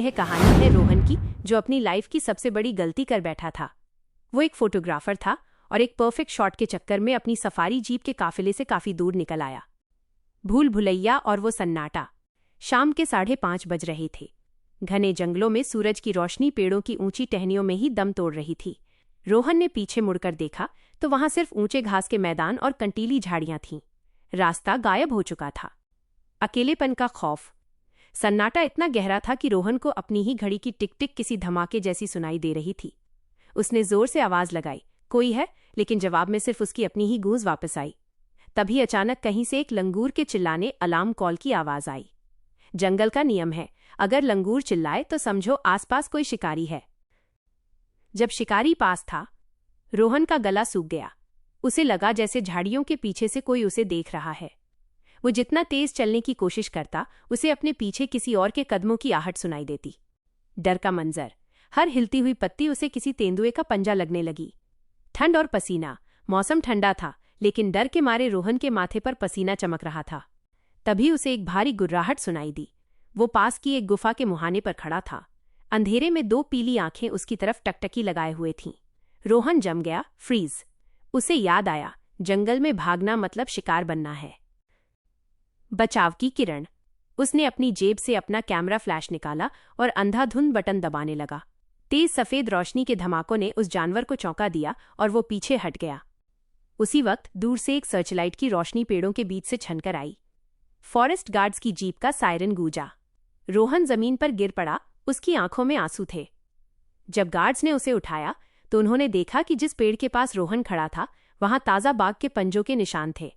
यह कहानी है रोहन की, जो अपनी लाइफ की सबसे बड़ी गलती कर बैठा था। वो एक फोटोग्राफर था और एक परफेक्ट शॉट के चक्कर में अपनी सफारी जीप के काफिले से काफी दूर निकल आया। भूल भुलैया और वो सन्नाटा। शाम के 5:30 बज रहे थे। घने जंगलों में सूरज की रोशनी पेड़ों की ऊंची टहनियों में ही दम तोड़ रही थी। रोहन ने पीछे मुड़कर देखा तो वहां सिर्फ ऊंचे घास के मैदान और कंटीली झाड़ियां थीं। रास्ता गायब हो चुका था। अकेलेपन का खौफ। सन्नाटा इतना गहरा था कि रोहन को अपनी ही घड़ी की टिक टिक किसी धमाके जैसी सुनाई दे रही थी। उसने जोर से आवाज लगाई, कोई है? लेकिन जवाब में सिर्फ उसकी अपनी ही गूंज वापस आई। तभी अचानक कहीं से एक लंगूर के चिल्लाने अलार्म कॉल की आवाज आई। जंगल का नियम है, अगर लंगूर चिल्लाए तो समझो आसपास कोई शिकारी है। जब शिकारी पास था, रोहन का गला सूख गया। उसे लगा जैसे झाड़ियों के पीछे से कोई उसे देख रहा है। वो जितना तेज चलने की कोशिश करता, उसे अपने पीछे किसी और के कदमों की आहट सुनाई देती। डर का मंजर। हर हिलती हुई पत्ती उसे किसी तेंदुए का पंजा लगने लगी। ठंड और पसीना। मौसम ठंडा था, लेकिन डर के मारे रोहन के माथे पर पसीना चमक रहा था। तभी उसे एक भारी गुर्राहट सुनाई दी। वो पास की एक गुफा के मुहाने पर खड़ा था। अंधेरे में 2 पीली आंखें उसकी तरफ टकटकी लगाए हुए थीं। रोहन जम गया, फ्रीज। उसे याद आया, जंगल में भागना मतलब शिकार बनना है। बचाव की किरण। उसने अपनी जेब से अपना कैमरा फ्लैश निकाला और अंधाधुंध बटन दबाने लगा। तेज सफेद रोशनी के धमाकों ने उस जानवर को चौंका दिया और वो पीछे हट गया। उसी वक्त दूर से एक सर्चलाइट की रोशनी पेड़ों के बीच से छनकर आई। फॉरेस्ट गार्ड्स की जीप का सायरन गूंजा। रोहन जमीन पर गिर पड़ा, उसकी आंखों में आंसू थे। जब गार्ड्स ने उसे उठाया तो उन्होंने देखा कि जिस पेड़ के पास रोहन खड़ा था, वहां ताजा बाघ के पंजों के निशान थे।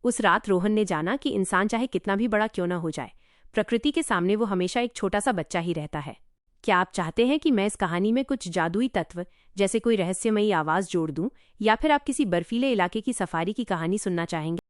उस रात रोहन ने जाना कि इंसान चाहे कितना भी बड़ा क्यों न हो जाए, प्रकृति के सामने वो हमेशा एक छोटा सा बच्चा ही रहता है। क्या आप चाहते हैं कि मैं इस कहानी में कुछ जादुई तत्व, जैसे कोई रहस्यमयी आवाज जोड़ दूं, या फिर आप किसी बर्फीले इलाके की सफारी की कहानी सुनना चाहेंगे?